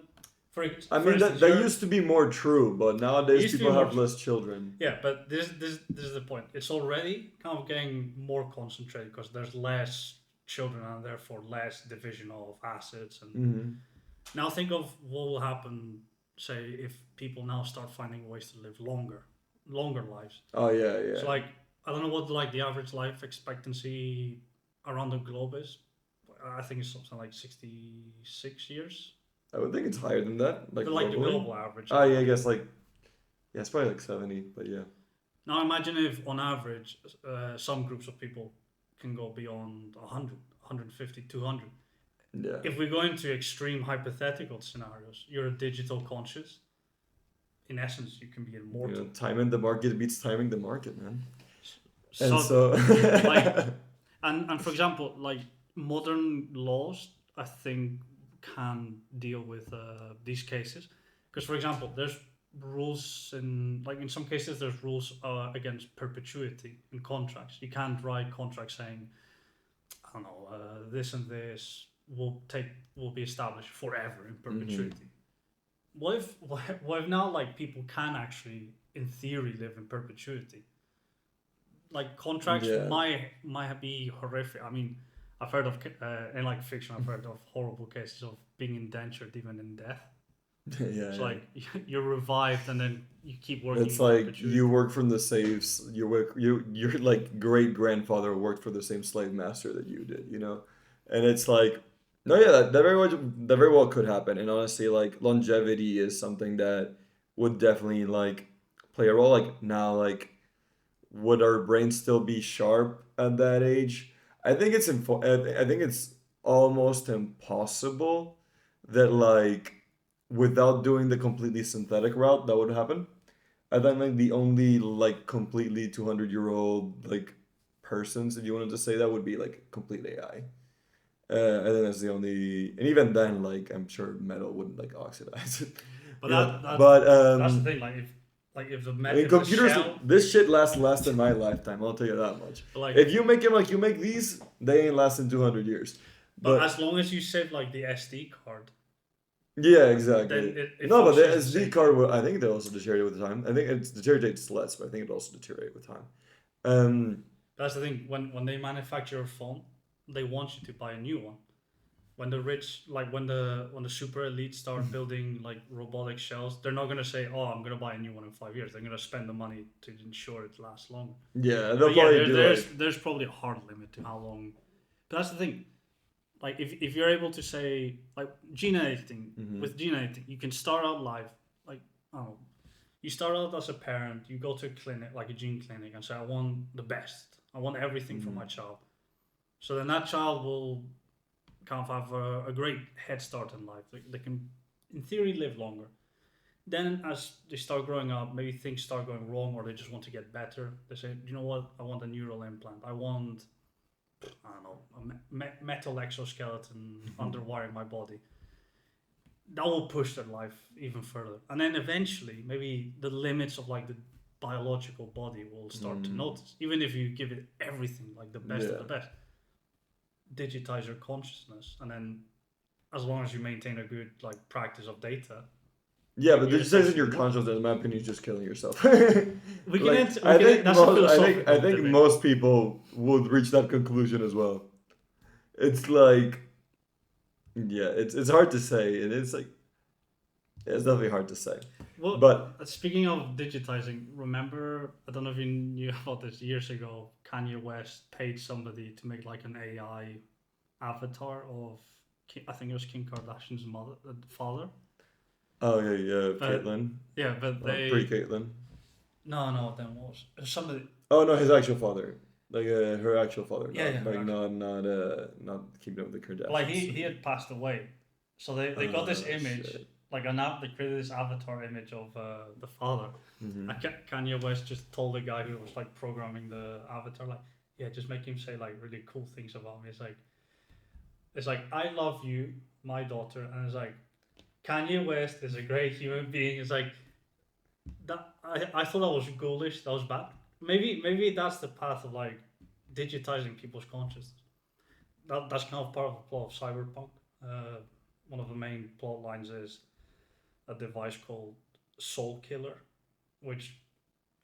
for instance, that used to be more true, but nowadays people have less children. Yeah, but this is the point. It's already kind of getting more concentrated because there's less children and therefore less division of assets. And now think of what will happen, say, if people now start finding ways to live longer lives. Oh yeah. So like, I don't know what like the average life expectancy around the globe is. I think it's something like 66 years. I would think it's higher than that. Like the global average. Oh yeah, I guess like, yeah, it's probably like 70, but yeah. Now imagine if on average some groups of people can go beyond 100, 150, 200. Yeah. If we go into extreme hypothetical scenarios, you're a digital conscious. In essence, you can be immortal. You know, timing the market beats timing the market, man. Like, and for example, like modern laws, I think can deal with these cases, because for example, there's rules in some cases there's rules against perpetuity in contracts. You can't write contracts saying, I don't know, this and this will be established forever in perpetuity. What if now like people can actually in theory live in perpetuity? Like contracts might be horrific. I mean, I've heard of in like fiction, I've heard of horrible cases of being indentured even in death. It's like you're revived and then you keep working. It's like you work from the saves. Your like great grandfather worked for the same slave master that you did, you know, and it's like, no, yeah, that very well could happen. And honestly, like longevity is something that would definitely like play a role. Like now, like would our brains still be sharp at that age? I think it's I think it's almost impossible that like without doing the completely synthetic route that would happen. I think like the only like completely 200-year-old like persons, if you wanted to say that, would be like complete AI. I think that's the only, and even then, like I'm sure metal wouldn't like oxidize it. But that's the thing. If the metal, I mean, computers, this shit lasts less than my lifetime. I'll tell you that much. But like, if you make them like you make these, they ain't lasting 200 years. But as long as you save like the SD card. Yeah, exactly. No, but the SD card, I think they also deteriorate with time. I think it deteriorates less, but I think it also deteriorates with time. That's the thing. When they manufacture a phone, they want you to buy a new one. When the rich, like when the super elite start building like robotic shells, they're not gonna say, "Oh, I'm gonna buy a new one in 5 years." They're gonna spend the money to ensure it lasts longer. Yeah, they'll probably do there's probably a hard limit to how long. But that's the thing. Like if you're able to say like gene editing, with gene editing, you can start out life like, I don't know, you start out as a parent, you go to a clinic, like a gene clinic, and say, I want the best, I want everything for my child. So then that child will kind of have a great head start in life. They can, in theory, live longer. Then as they start growing up, maybe things start going wrong, or they just want to get better. They say, you know what? I want a neural implant. I want, I don't know, a metal exoskeleton underwiring my body. That will push their life even further. And then eventually, maybe the limits of like the biological body will start to notice. Even if you give it everything, like the best of the best, digitize your consciousness, and then as long as you maintain a good like practice of data. Yeah, but digitizing your consciousness, in my opinion, is just killing yourself. I think most people would reach that conclusion as well. It's like, yeah, it's hard to say, and it's like, it's definitely hard to say. Well, but speaking of digitizing, remember, I don't know if you knew about this years ago, Kanye West paid somebody to make like an AI avatar of, I think it was Kim Kardashian's father. Oh yeah, Caitlyn. Yeah, but they pre-Caitlyn. No, then was somebody. Oh no, his actual father, like her actual father. Yeah, not keeping up with the Kardashians. Like he had passed away, so they got this image. Shit. Like they created this avatar image of the father. Mm-hmm. Kanye West just told the guy who was like programming the avatar, like, yeah, just make him say like really cool things about me. It's like I love you, my daughter, and it's like Kanye West is a great human being. It's like that. I thought that was ghoulish. That was bad. Maybe that's the path of like digitizing people's consciousness. That's kind of part of the plot of Cyberpunk. One of the main plot lines is a device called Soul Killer, which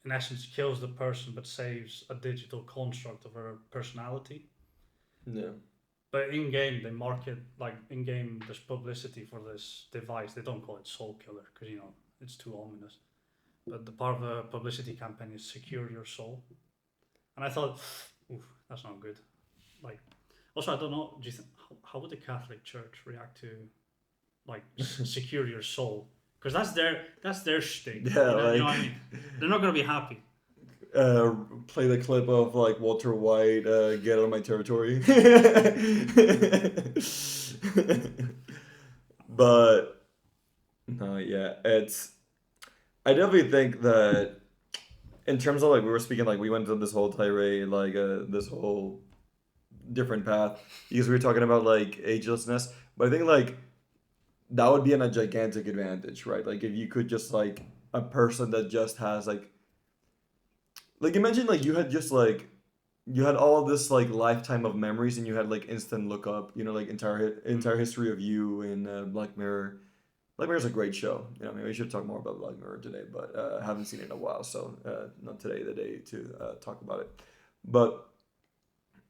in essence kills the person but saves a digital construct of her personality. Yeah. But in game, they market, like in game, there's publicity for this device. They don't call it Soul Killer because it's too ominous. But the part of the publicity campaign is secure your soul, and I thought, oof, that's not good. Like, also I don't know. Do you think how would the Catholic Church react to, like, secure your soul? Because that's their shtick. Yeah, you know what I mean. They're not gonna be happy. Play the clip of like Walter White, get out of my territory. But no, yeah, I definitely think that in terms of like we were speaking, like we went to this whole tirade, like this whole different path because we were talking about like agelessness, but I think like that would be a gigantic advantage, right? Like if you could just like a person that just has like imagine like you had just like you had all this like lifetime of memories and you had like instant lookup, like entire history of you in Black Mirror. Black Mirror's a great show. Maybe we should talk more about Black Mirror today, but I haven't seen it in a while, so not today the day to talk about it. But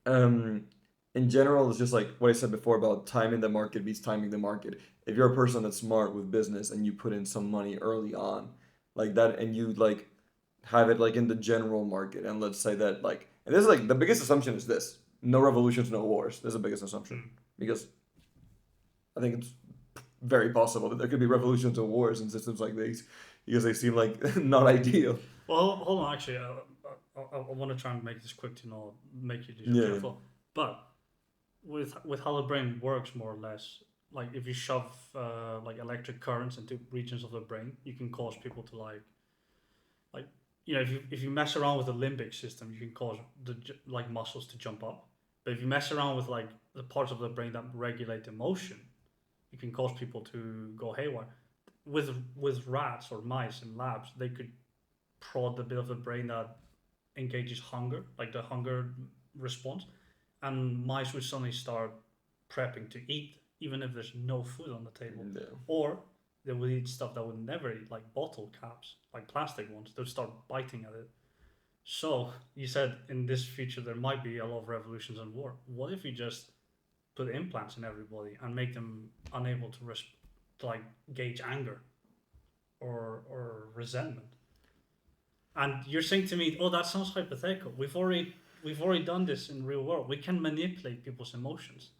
in general, it's just like what I said before about timing the market beats timing the market. If you're a person that's smart with business and you put in some money early on, like that, and you like have it like in the general market, and let's say that like, and this is like the biggest assumption is this: no revolutions, no wars. This is the biggest assumption because I think it's very possible that there could be revolutions or wars in systems like these because they seem like not ideal. Well, hold on. Actually, I want to try and make this quick to not make you careful. But with how the brain works, more or less, like if you shove like electric currents into regions of the brain, you can cause people to like if you mess around with the limbic system, you can cause the like muscles to jump up. But if you mess around with like the parts of the brain that regulate emotion, you can cause people to go haywire. With rats or mice in labs, they could prod the bit of the brain that engages hunger, like the hunger response, and mice would suddenly start prepping to eat, even if there's no food on the table. No. Or they would eat stuff that would never eat, like bottle caps, like plastic ones. They would start biting at it. So you said in this future there might be a lot of revolutions and war. What if you just put implants in everybody and make them unable to like gauge anger or resentment? And you're saying to me, oh, that sounds hypothetical. We've already done this in real world. We can manipulate people's emotions.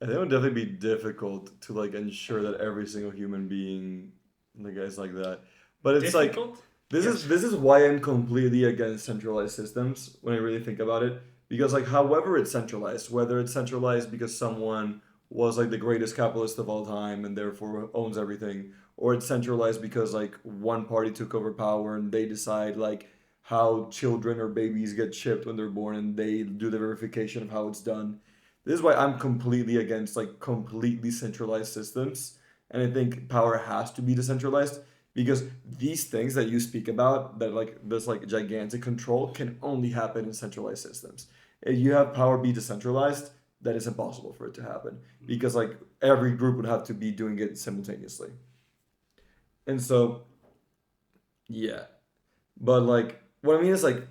I think it would definitely be difficult to like ensure that every single human being like is like that. But it's difficult? Like this is why I'm completely against centralized systems when I really think about it. Because like however it's centralized, whether it's centralized because someone was like the greatest capitalist of all time and therefore owns everything, or it's centralized because like one party took over power and they decide like how children or babies get chipped when they're born and they do the verification of how it's done. This is why I'm completely against like completely centralized systems, and I think power has to be decentralized because these things that you speak about, that like this like gigantic control, can only happen in centralized systems. If you have power be decentralized, that is impossible for it to happen because like every group would have to be doing it simultaneously. And so yeah, but like what I mean is like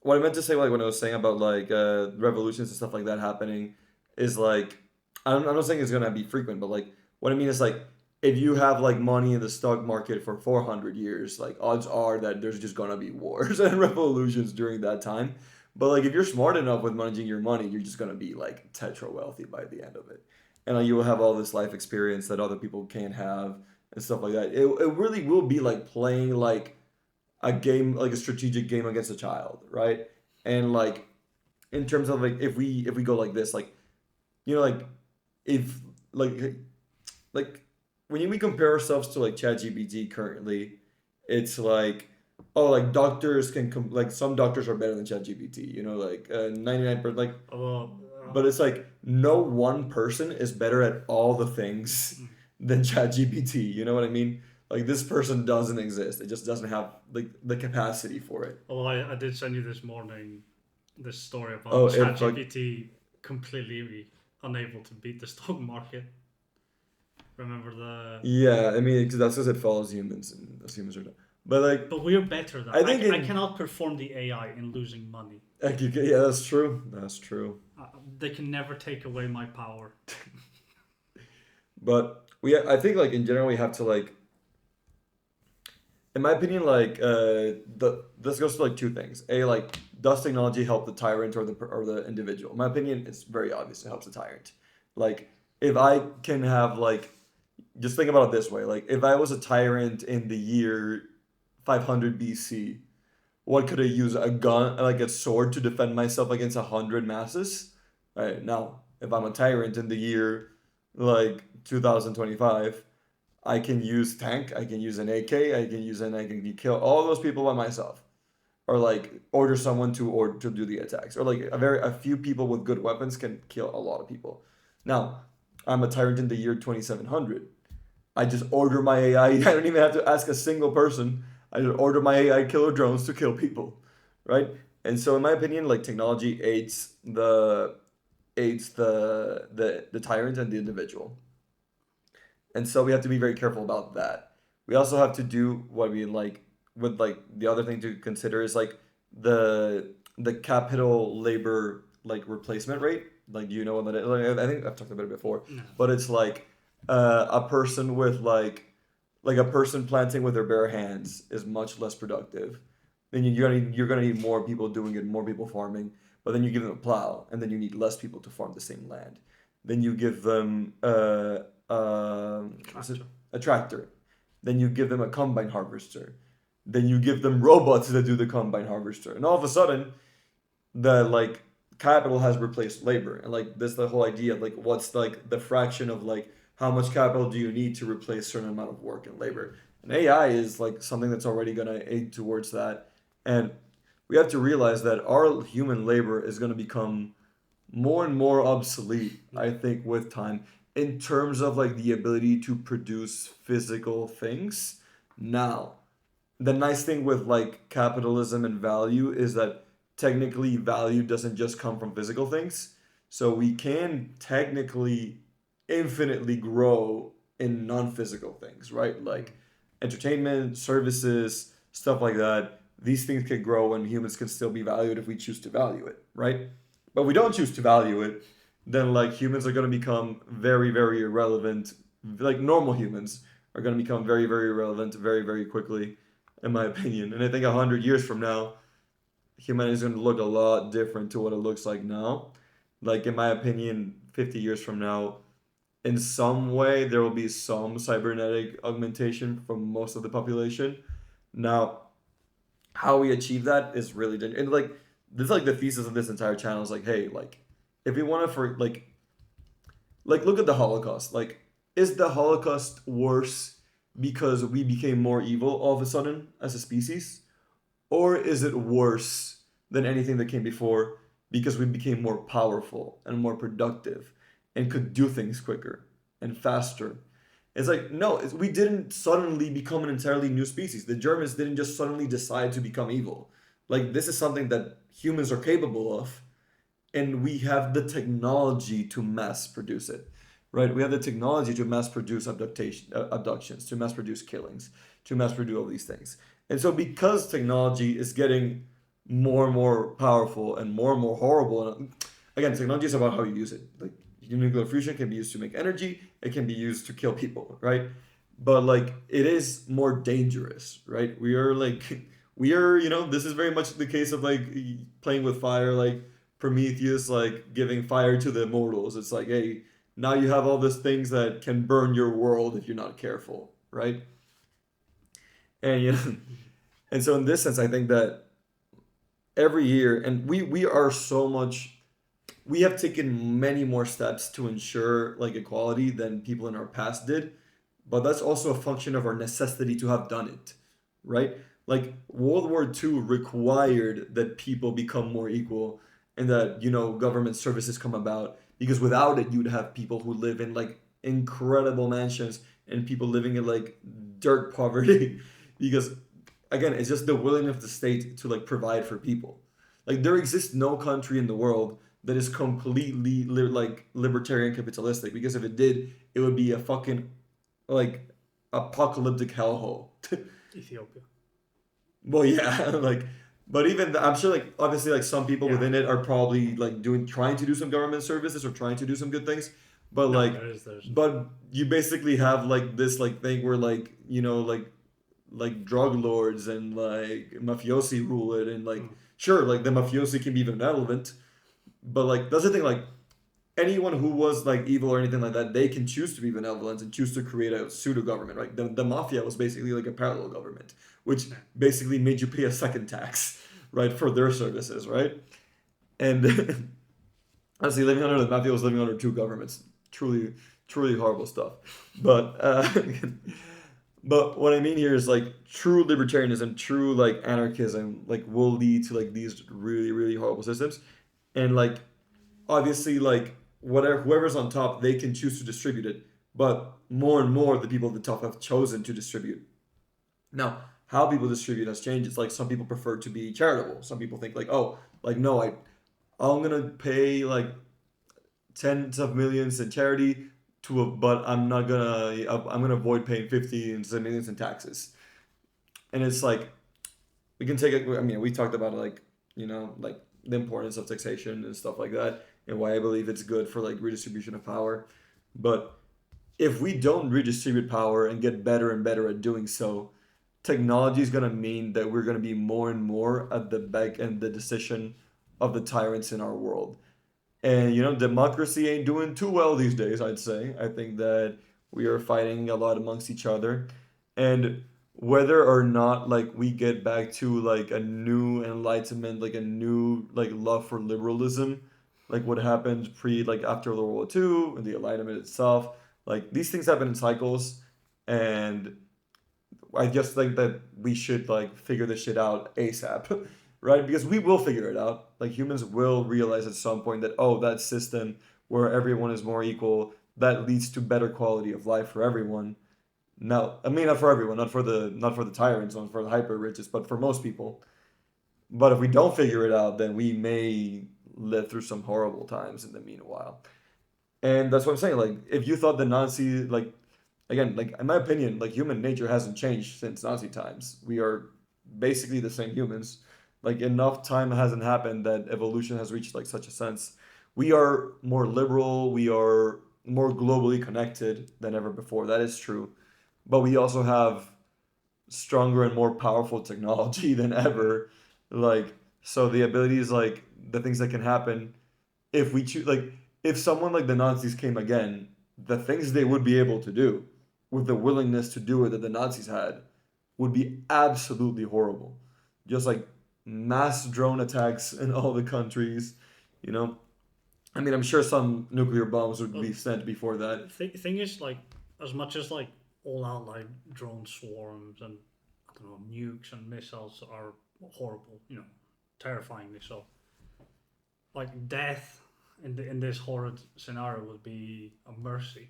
what I meant to say like when I was saying about like revolutions and stuff like that happening is like I'm not saying it's gonna be frequent, but like what I mean is like if you have like money in the stock market for 400 years, like odds are that there's just gonna be wars and revolutions during that time. But like if you're smart enough with managing your money, you're just gonna be like tetra wealthy by the end of it, and like, you will have all this life experience that other people can't have and stuff like that. It really will be like playing like a game, like a strategic game against a child, right? And like in terms of like if we go like this, like like if like when we compare ourselves to like ChatGPT currently, it's like oh like doctors like some doctors are better than ChatGPT, 99% like, Well, but it's like no one person is better at all the things than ChatGPT. You know what I mean? Like this person doesn't exist. It just doesn't have like the capacity for it. well, I did send you this morning this story about Oh, if like ChatGPT completely unable to beat the stock market. Remember the? yeah, I mean that's because it follows humans and us humans are not. But like But we're better than. I think I cannot perform the AI in losing money. like yeah, that's true. That's true. They can never take away my power. But I think like in general we have to like in my opinion, like this goes to like two things. A, like does technology help the tyrant or the individual? In my opinion, it's very obvious it helps the tyrant. Like if I can have like just think about it this way, like if I was a tyrant in the year 500 BC, what could I use? A gun, like a sword, to defend myself against 100 masses? Right now, if I'm a tyrant in the year like 2025. I can use tank, I can use an AK, I can kill all those people by myself, or like order someone to do the attacks, or like a few people with good weapons can kill a lot of people. Now, I'm a tyrant in the year 2700. I just order my AI. I don't even have to ask a single person. I just order my AI killer drones to kill people, right? And so, in my opinion, like technology aids the tyrant and the individual. And so we have to be very careful about that. We also have to do what we like with like the other thing to consider is like the capital labor like replacement rate. Like you know what that is? Like, I think I've talked about it before, No. but it's like a person with like a person planting with their bare hands is much less productive. Then you're gonna need more people doing it, more people farming. But then you give them a plow, and then you need less people to farm the same land. Then you give them what's it? Tractor. A tractor. Then you give them a combine harvester. Then you give them robots that do the combine harvester. And all of a sudden, the like capital has replaced labor. And like that's the whole idea of like what's like the fraction of like how much capital do you need to replace a certain amount of work and labor. And AI is like something that's already gonna aid towards that. And we have to realize that our human labor is gonna become more and more obsolete, I think, with time in terms of like the ability to produce physical things. Now, the nice thing with like capitalism and value is that technically value doesn't just come from physical things. So we can technically infinitely grow in non-physical things, right? Like entertainment, services, stuff like that. These things can grow and humans can still be valued if we choose to value it, right? But we don't choose to value it, then like humans are going to become very, very irrelevant. Like normal humans are going to become very, very irrelevant very, very quickly, in my opinion. And I think 100 years from now, humanity is going to look a lot different to what it looks like now. Like in my opinion, 50 years from now, in some way there will be some cybernetic augmentation from most of the population. Now, how we achieve that is really dangerous. And like this is like the thesis of this entire channel is like, hey, like if we want to like look at the Holocaust. Like, is the Holocaust worse because we became more evil all of a sudden as a species? Or is it worse than anything that came before because we became more powerful and more productive and could do things quicker and faster? It's like, no, we didn't suddenly become an entirely new species. The Germans didn't just suddenly decide to become evil. Like, this is something that humans are capable of, and we have the technology to mass produce it, right? We have the technology to mass produce abductions, to mass produce killings, to mass produce all these things. And so, because technology is getting more and more powerful and more horrible, and again, technology is about how you use it. Like, nuclear fusion can be used to make energy, it can be used to kill people, right? But like, it is more dangerous, right? We are, this is very much the case of like playing with fire, like Prometheus, like giving fire to the immortals. It's like, hey, now you have all these things that can burn your world if you're not careful, right? And and so in this sense, I think that every year, and we are so much, we have taken many more steps to ensure like equality than people in our past did, but that's also a function of our necessity to have done it, right? Like World War II required that people become more equal and that, government services come about, because without it, you'd have people who live in like incredible mansions and people living in like dirt poverty because again, it's just the willingness of the state to like provide for people. Like there exists no country in the world that is completely libertarian capitalistic, because if it did, it would be a fucking like apocalyptic hellhole. Ethiopia. Well, yeah, like, but even I'm sure, like, obviously, like some people within it are probably like trying to do some government services or trying to do some good things, but No, like, there's. but you basically have like this like thing where like like drug lords and like mafiosi rule it, and like sure, like the mafiosi can be benevolent, but like that's the thing, like anyone who was like evil or anything like that, they can choose to be benevolent and choose to create a pseudo government, right? The mafia was basically like a parallel government, which basically made you pay a second tax, right, for their services, right? And honestly, living under the mafia was living under two governments. Truly horrible stuff. But but what I mean here is like true libertarianism, true like anarchism, like will lead to like these really horrible systems, and like obviously like whoever's on top, they can choose to distribute it, but more and more the people at the top have chosen to distribute. Now, how people distribute has changed. It's like some people prefer to be charitable. Some people think like, oh, like no, I'm gonna pay like tens of millions in charity but I'm gonna avoid paying 50 and millions in taxes. And it's like we can take it. I mean, we talked about like like the importance of taxation and stuff like that, and why I believe it's good for like redistribution of power. But if we don't redistribute power and get better and better at doing so, technology is gonna mean that we're gonna be more and more at the beck and the decision of the tyrants in our world. And democracy ain't doing too well these days, I'd say. I think that we are fighting a lot amongst each other. And whether or not like we get back to like a new enlightenment, like a new like love for liberalism, like what happened like after World War II and the Enlightenment itself, like these things happen in cycles, and I just think that we should like figure this shit out ASAP, right? Because we will figure it out. Like humans will realize at some point that, oh, that system where everyone is more equal, that leads to better quality of life for everyone. Now, I mean, not for everyone, not for the tyrants, not for the hyper riches, but for most people. But if we don't figure it out, then we may live through some horrible times in the meanwhile. And that's what I'm saying. Like, if you thought the Nazi, like, again, like in my opinion, like human nature hasn't changed since Nazi times. We are basically the same humans. Like enough time hasn't happened that evolution has reached like such a sense. We are more liberal. We are more globally connected than ever before. That is true, but we also have stronger and more powerful technology than ever. Like so, the abilities, like the things that can happen if we choose, like if someone like the Nazis came again, the things they would be able to do with the willingness to do it that the Nazis had would be absolutely horrible. Just like mass drone attacks in all the countries, you know. I mean, I'm sure some nuclear bombs would be sent before that. Thing is, like, as much as like all out like drone swarms and I don't know nukes and missiles are horrible, terrifyingly so. Like death in this horrid scenario would be a mercy.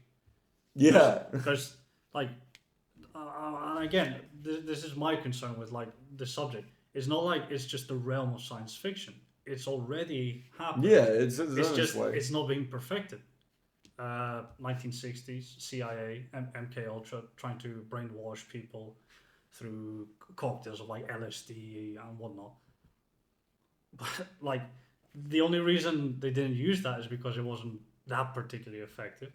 Yeah. Because like, and again, this is my concern with like the subject. It's not like it's just the realm of science fiction. It's already happening. Yeah, it's just way. it's not being perfected. 1960s CIA, MK Ultra trying to brainwash people through cocktails of like LSD and whatnot. But like the only reason they didn't use that is because it wasn't that particularly effective.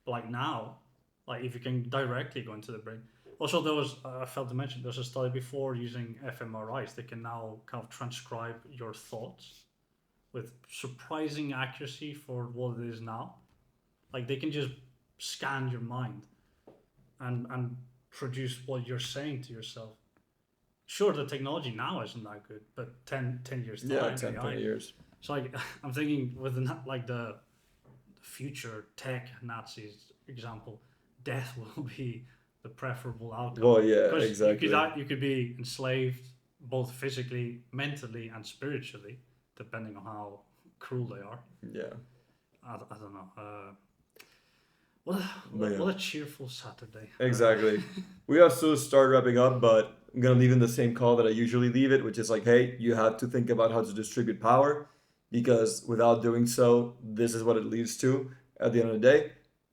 But like now, like if you can directly go into the brain. Also, there was I failed to mention there's a study before using fMRIs. They can now kind of transcribe your thoughts with surprising accuracy for what it is now. Like they can just scan your mind and produce what you're saying to yourself. Sure, the technology now isn't that good, but 10 years time, Yeah, 10, AI. 20 years. So like I'm thinking with the future tech Nazis example, death will be the preferable outcome. Well, yeah, because exactly. you could be enslaved both physically, mentally, and spiritually, depending on how cruel they are. Yeah. I don't know. What a cheerful Saturday. Exactly. We have to start wrapping up, but I'm gonna leave in the same call that I usually leave it, which is like, hey, you have to think about how to distribute power, because without doing so, this is what it leads to at the end of the day.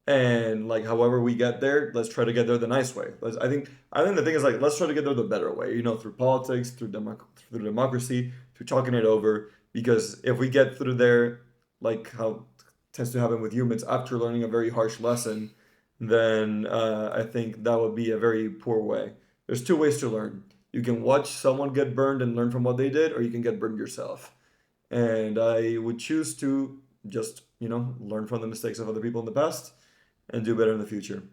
And like, however we get there, let's try to get there the nice way. I think the thing is like, let's try to get there the better way. Through politics, through democracy, through talking it over. Because if we get through there, like how tends to happen with humans after learning a very harsh lesson, then I think that would be a very poor way. There's two ways to learn. You can watch someone get burned and learn from what they did, or you can get burned yourself. And I would choose to just, learn from the mistakes of other people in the past and do better in the future.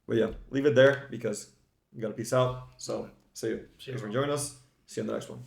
But yeah, leave it there because we gotta peace out. So see you. Thanks for joining us. See you on the next one.